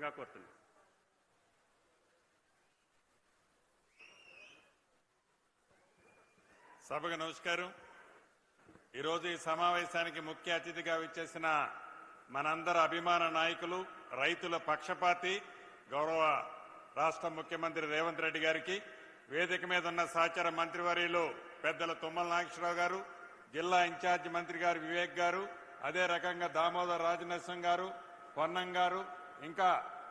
రావాల్సిందిగా కోరుతున్నాను. సభకు నమస్కారం. ఈరోజు ఈ సమావేశానికి ముఖ్య అతిథిగా విచ్చేసిన మనందరి అభిమాన నాయకులు, రైతుల పక్షపాతి, గౌరవ రాష్ట్ర ముఖ్యమంత్రి రేవంత్ రెడ్డి గారికి, వేదిక మీద ఉన్న సహచార మంత్రివర్యులు పెద్దల తుమ్మల నాగేశ్వరరావు గారు, జిల్లా ఇన్ఛార్జి మంత్రి గారు వివేక్ గారు, అదే రకంగా దామోదర్ రాజనరసింహ గారు, పొన్నం గారు, ఇంకా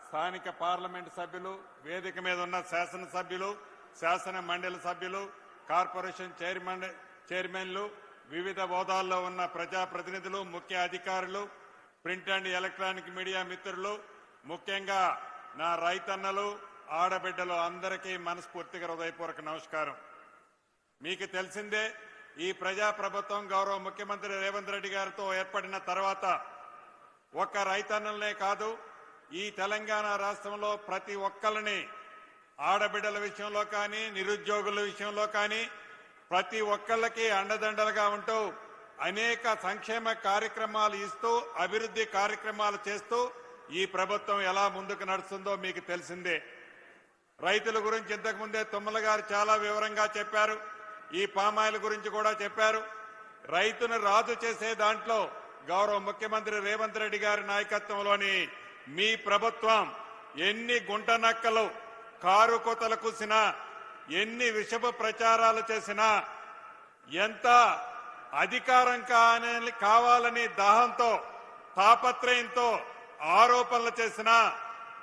స్థానిక పార్లమెంటు సభ్యులు, వేదిక మీద ఉన్న శాసనసభ్యులు, శాసన మండలి సభ్యులు, కార్పొరేషన్ చైర్మన్లు, వివిధ హోదాల్లో ఉన్న ప్రజాప్రతినిధులు, ముఖ్య అధికారులు, ప్రింట్ అండ్ ఎలక్ట్రానిక్ మీడియా మిత్రులు, ముఖ్యంగా నా రైతన్నలు, ఆడబిడ్డలు అందరికీ మనస్ఫూర్తిగా హృదయపూర్వక నమస్కారం. మీకు తెలిసిందే, ఈ ప్రజాప్రభుత్వం గౌరవ ముఖ్యమంత్రి రేవంత్ రెడ్డి గారితో ఏర్పడిన తర్వాత ఒక్క రైతన్నలనే కాదు, ఈ తెలంగాణ రాష్ట్రంలో ప్రతి ఒక్కరిని ఆడబిడ్డల విషయంలో కానీ, నిరుద్యోగుల విషయంలో కానీ ప్రతి ఒక్కళ్ళకి అండదండలుగా ఉంటూ అనేక సంక్షేమ కార్యక్రమాలు ఇస్తూ, అభివృద్ధి కార్యక్రమాలు చేస్తూ ఈ ప్రభుత్వం ఎలా ముందుకు నడుస్తుందో మీకు తెలిసిందే. రైతుల గురించి ఇంతకుముందే తుమ్మల గారు చాలా వివరంగా చెప్పారు. ఈ పామాయిల్ గురించి కూడా చెప్పారు. రైతును రాజు చేసే దాంట్లో గౌరవ ముఖ్యమంత్రి రేవంత్ రెడ్డి గారి నాయకత్వంలోని మీ ప్రభుత్వం ఎన్ని గుంటనక్కలు కారు కోతలు కూసినా, ఎన్ని విషపు ప్రచారాలు చేసినా, ఎంత అధికారం కావాలని దాహంతో, తాపత్రయంతో ఆరోపణలు చేసినా,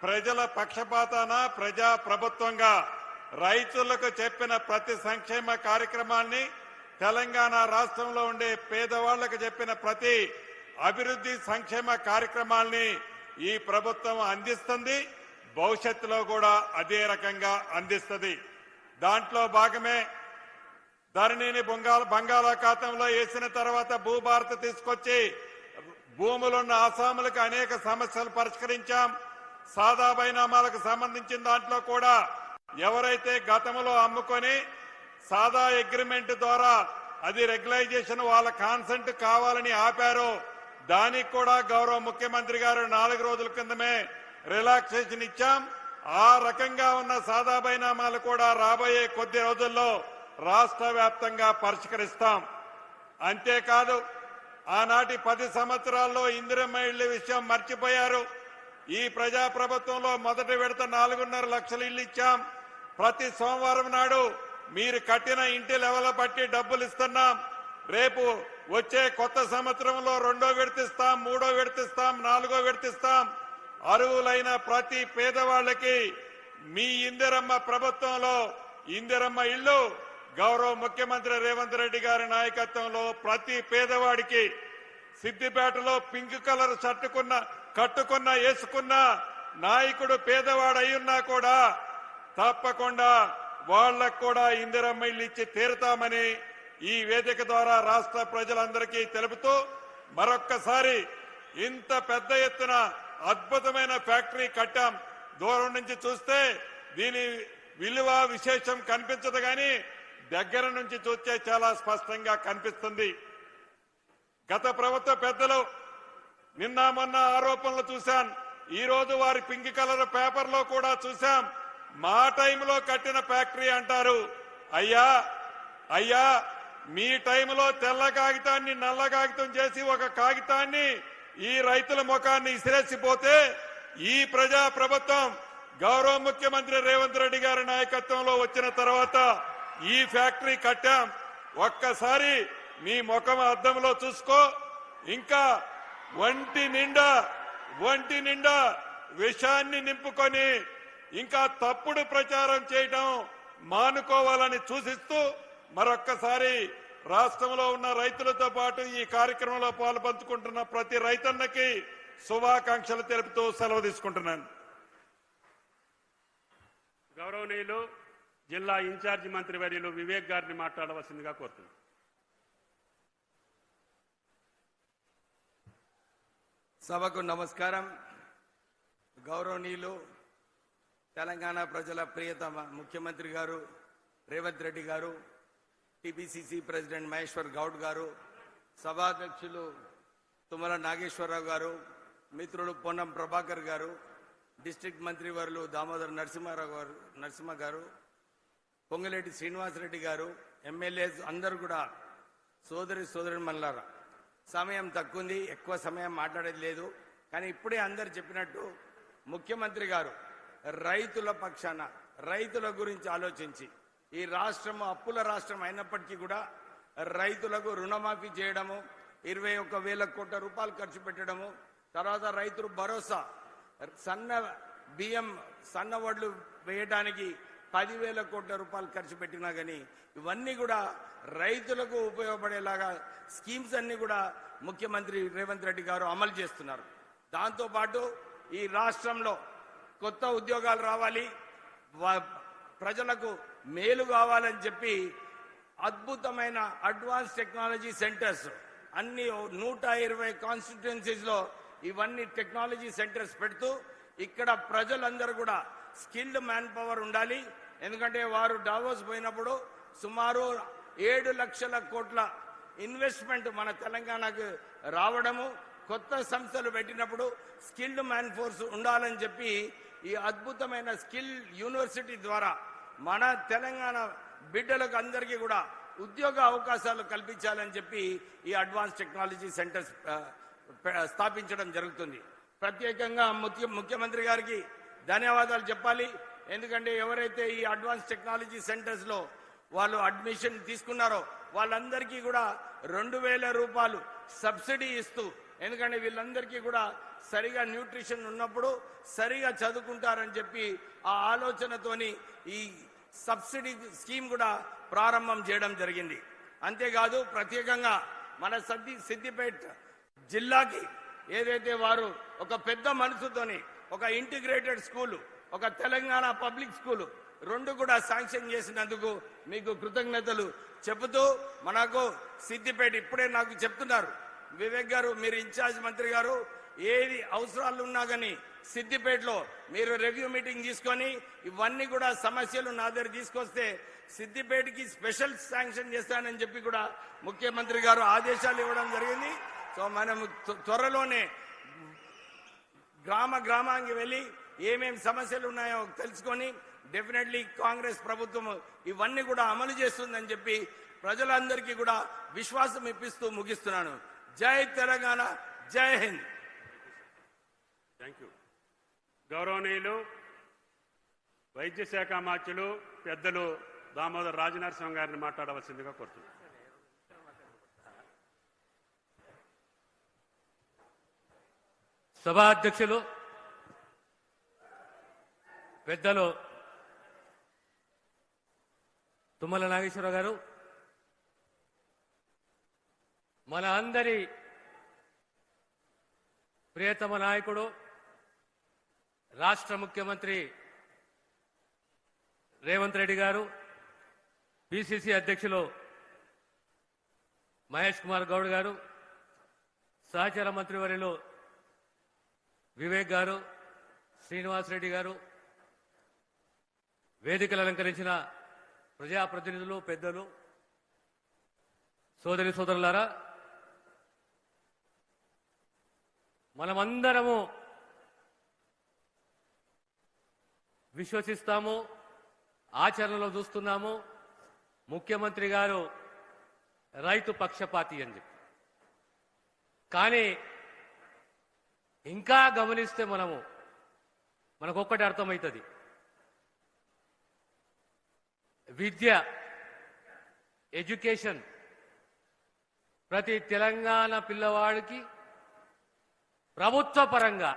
ప్రజల పక్షపాతాన ప్రజా ప్రభుత్వంగా రైతులకు చెప్పిన ప్రతి సంక్షేమ కార్యక్రమాన్ని, తెలంగాణ రాష్ట్రంలో ఉండే పేదవాళ్లకు చెప్పిన ప్రతి అభివృద్ధి సంక్షేమ కార్యక్రమాల్ని ఈ ప్రభుత్వం అందిస్తుంది. భవిష్యత్తులో కూడా అదే రకంగా అందిస్తుంది. దాంట్లో భాగమే ధరణిని బంగాళాఖాతంలో వేసిన తర్వాత భూభారత తీసుకొచ్చి భూములున్న ఆసాములకు అనేక సమస్యలు పరిష్కరించాం. సాదా బైనామాలకు సంబంధించిన దాంట్లో కూడా ఎవరైతే గతంలో అమ్ముకొని సాదా అగ్రిమెంట్ ద్వారా అది రెగ్యులైజేషన్ వాళ్ళ కాన్సెంట్ కావాలని ఆపారో దానికి కూడా గౌరవ ముఖ్యమంత్రి గారు 4 రోజుల కిందమే రిలాక్సేషన్ ఇచ్చాం. ఆ రకంగా ఉన్న సాదా బైనామాలు కూడా రాబోయే కొద్ది రోజుల్లో రాష్ట్ర వ్యాప్తంగా పరిష్కరిస్తాం. అంతేకాదు, ఆనాటి 10 సంవత్సరాల్లో ఇందిరమ్మ ఇళ్ల విషయం మర్చిపోయారు. ఈ ప్రజాప్రభుత్వంలో మొదటి విడత 4.5 లక్షల ఇళ్లు ఇచ్చాం. ప్రతి సోమవారం నాడు మీరు కట్టిన ఇంటి లెవెల్ బట్టి డబ్బులు ఇస్తున్నాం. రేపు వచ్చే కొత్త సంవత్సరంలో 2వ విడతిస్తాం, 3వ విడతిస్తాం, 4వ విడతిస్తాం. అర్హులైన ప్రతి పేదవాళ్లకి మీ ఇందిరమ్మ ప్రభుత్వంలో ఇందిరమ్మ ఇళ్లు గౌరవ ముఖ్యమంత్రి రేవంత్ రెడ్డి గారి నాయకత్వంలో ప్రతి పేదవాడికి, సిద్దిపేటలో పింక్ కలర్ షర్ట్ కట్టుకున్న వేసుకున్న నాయకుడు పేదవాడు అయ్యున్నా కూడా తప్పకుండా వాళ్లకు కూడా ఇందిరమ్మ ఇల్లు ఇచ్చి తీరుతామని ఈ వేదిక ద్వారా రాష్ట్ర ప్రజలందరికీ తెలుపుతూ, మరొక్కసారి ఇంత పెద్ద ఎత్తున అద్భుతమైన ఫ్యాక్టరీ కట్టాం. దూరం నుంచి చూస్తే దీని విలువ విశేషం కనిపించదు, కానీ దగ్గర నుంచి చూస్తే చాలా స్పష్టంగా కనిపిస్తుంది. గత ప్రభుత్వ పెద్దలు నిన్న మొన్న ఆరోపణలు చూశాం. ఈ రోజు వారి పింక్ కలర్ పేపర్లో కూడా చూశాం. మా టైంలో కట్టిన ఫ్యాక్టరీ అంటారు. అయ్యా మీ టైంలో తెల్ల కాగితాన్ని నల్ల కాగితం చేసి ఒక కాగితాన్ని ఈ రైతుల ముఖాన్ని ఇసిరేసిపోతే ఈ ప్రజా ప్రభుత్వం గౌరవ ముఖ్యమంత్రి రేవంత్ రెడ్డి గారి నాయకత్వంలో వచ్చిన తర్వాత ఈ ఫ్యాక్టరీ కట్టాం. ఒక్కసారి మీ ముఖం అద్దంలో చూసుకో. ఇంకా ఒంటి నిండా విషాన్ని నింపుకొని ఇంకా తప్పుడు ప్రచారం చేయడం మానుకోవాలని సూచిస్తూ మరొక్కసారి రాష్ట్రంలో ఉన్న రైతులతో పాటు ఈ కార్యక్రమంలో పాల్పంచుకుంటున్న ప్రతి రైతన్నకి శుభాకాంక్షలు తెలుపుతూ సెలవు తీసుకుంటున్నాను. గౌరవనీయులు జిల్లా ఇన్ఛార్జి మంత్రి వర్యులు వివేక్ గారిని మాట్లాడవలసిందిగా కోరుతున్నాను. సభకు నమస్కారం. గౌరవనీయులు తెలంగాణ ప్రజల ప్రియతమ ముఖ్యమంత్రి గారు రేవంత్ రెడ్డి గారు, టీపీసీసీ ప్రెసిడెంట్ మహేశ్వర్ గౌడ్ గారు, సభాధ్యక్షులు తుమ్మల నాగేశ్వరరావు గారు, మిత్రులు పొన్నం ప్రభాకర్ గారు, డిస్ట్రిక్ట్ మంత్రివర్యులు దామోదర్ నరసింహ గారు, పొంగులేటి శ్రీనివాసరెడ్డి గారు, ఎమ్మెల్యేస్ అందరూ కూడా సోదరిమణులారా, సమయం తక్కువ ఉంది, ఎక్కువ సమయం మాట్లాడేది లేదు. కానీ ఇప్పుడే అందరు చెప్పినట్టు ముఖ్యమంత్రి గారు రైతుల పక్షాన, రైతుల గురించి ఆలోచించి, ఈ రాష్ట్రం అప్పుల రాష్ట్రం అయినప్పటికీ కూడా రైతులకు రుణమాఫీ చేయడము, 21,000 కోట్ల రూపాయలు ఖర్చు పెట్టడము, తర్వాత రైతు భరోసా, సన్న బియ్యం, సన్న వడ్లు వేయడానికి 10,000 కోట్ల రూపాయలు ఖర్చు పెట్టినా కానీ ఇవన్నీ కూడా రైతులకు ఉపయోగపడేలాగా స్కీమ్స్ అన్ని కూడా ముఖ్యమంత్రి రేవంత్ రెడ్డి గారు అమలు చేస్తున్నారు. దాంతోపాటు ఈ రాష్ట్రంలో కొత్త ఉద్యోగాలు రావాలి, ప్రజలకు మేలు కావాలని చెప్పి అద్భుతమైన అడ్వాన్స్ టెక్నాలజీ సెంటర్స్ అన్ని 120 కాన్స్టిట్యుయెన్సీస్ లో ఇవన్నీ టెక్నాలజీ సెంటర్స్ పెడుతూ ఇక్కడ ప్రజలందరూ కూడా స్కిల్డ్ మ్యాన్ పవర్ ఉండాలి. ఎందుకంటే వారు డావోస్ పోయినప్పుడు సుమారు 7 లక్షల కోట్ల ఇన్వెస్ట్మెంట్ మన తెలంగాణకు రావడము, కొత్త సంస్థలు పెట్టినప్పుడు స్కిల్డ్ మ్యాన్ ఫోర్స్ ఉండాలని చెప్పి ఈ అద్భుతమైన స్కిల్ యూనివర్సిటీ ద్వారా మన తెలంగాణ బిడ్డలకు అందరికీ కూడా ఉద్యోగ అవకాశాలు కల్పించాలని చెప్పి ఈ అడ్వాన్స్ టెక్నాలజీ సెంటర్స్ స్థాపించడం జరుగుతుంది. ప్రత్యేకంగా ముఖ్యమంత్రి గారికి ధన్యవాదాలు చెప్పాలి. ఎందుకంటే ఎవరైతే ఈ అడ్వాన్స్ టెక్నాలజీ సెంటర్స్ లో వాళ్ళు అడ్మిషన్ తీసుకున్నారో వాళ్ళందరికీ కూడా 2,000 రూపాయలు సబ్సిడీ ఇస్తూ, ఎందుకంటే వీళ్ళందరికీ కూడా సరిగా న్యూట్రిషన్ ఉన్నప్పుడు సరిగా చదువుకుంటారని చెప్పి ఆ ఆలోచనతోని ఈ సబ్సిడీ స్కీమ్ కూడా ప్రారంభం చేయడం జరిగింది. అంతేకాదు ప్రత్యేకంగా మన సిద్దిపేట జిల్లాకి ఏదైతే వారు ఒక పెద్ద మనసుతోని ఒక ఇంటిగ్రేటెడ్ స్కూలు, ఒక తెలంగాణ పబ్లిక్ స్కూలు 2 కూడా శాంక్షన్ చేసినందుకు మీకు కృతజ్ఞతలు చెబుతూ, మనకు సిద్దిపేట ఇప్పుడే నాకు చెప్తున్నారు వివేక్ గారు, మీరు ఇన్ఛార్జ్ మంత్రి గారు, ఏది అవసరాలు ఉన్నా కానీ సిద్దిపేటలో మీరు రివ్యూ మీటింగ్ తీసుకొని ఇవన్నీ కూడా సమస్యలు నా దగ్గర తీసుకొస్తే సిద్దిపేటకి స్పెషల్ శాంక్షన్ చేస్తానని చెప్పి కూడా ముఖ్యమంత్రి గారు ఆదేశాలు ఇవ్వడం జరిగింది. సో మనం త్వరలోనే గ్రామానికి వెళ్ళి ఏమేమి సమస్యలు ఉన్నాయో తెలుసుకొని డెఫినెట్లీ కాంగ్రెస్ ప్రభుత్వం ఇవన్నీ కూడా అమలు చేస్తుందని చెప్పి ప్రజలందరికీ కూడా విశ్వాసం ఇప్పిస్తూ ముగిస్తున్నాను. జై తెలంగాణ, జై హింద్. Thank you. గౌరవనీయులు వైద్య శాఖ మార్చులు పెద్దలు దామోదర్ రాజనరసింహ గారిని మాట్లాడవలసిందిగా కోరుతున్నాను. సభాధ్యక్షులు పెద్దలు తుమ్మల నాగేశ్వరరావు గారు, మన అందరి ప్రియతమ నాయకుడు రాష్ట్ర ముఖ్యమంత్రి రేవంత్ రెడ్డి గారు, పిసిసి అధ్యక్షులు మహేష్ కుమార్ గౌడ్ గారు, సహచర మంత్రివర్యులు వివేక్ గారు, శ్రీనివాసరెడ్డి గారు, వేదికలు అలంకరించిన ప్రజాప్రతినిధులు, పెద్దలు, సోదరులారా, మనమందరము విశ్వసిస్తాము, ఆచరణలో చూస్తున్నాము, ముఖ్యమంత్రి గారు రైతు పక్షపాతి అని చెప్పి. కానీ ఇంకా గమనిస్తే మనకొక్కటి అర్థమవుతుంది, విద్య, ఎడ్యుకేషన్ ప్రతి తెలంగాణ పిల్లవాడికి ప్రభుత్వ పరంగా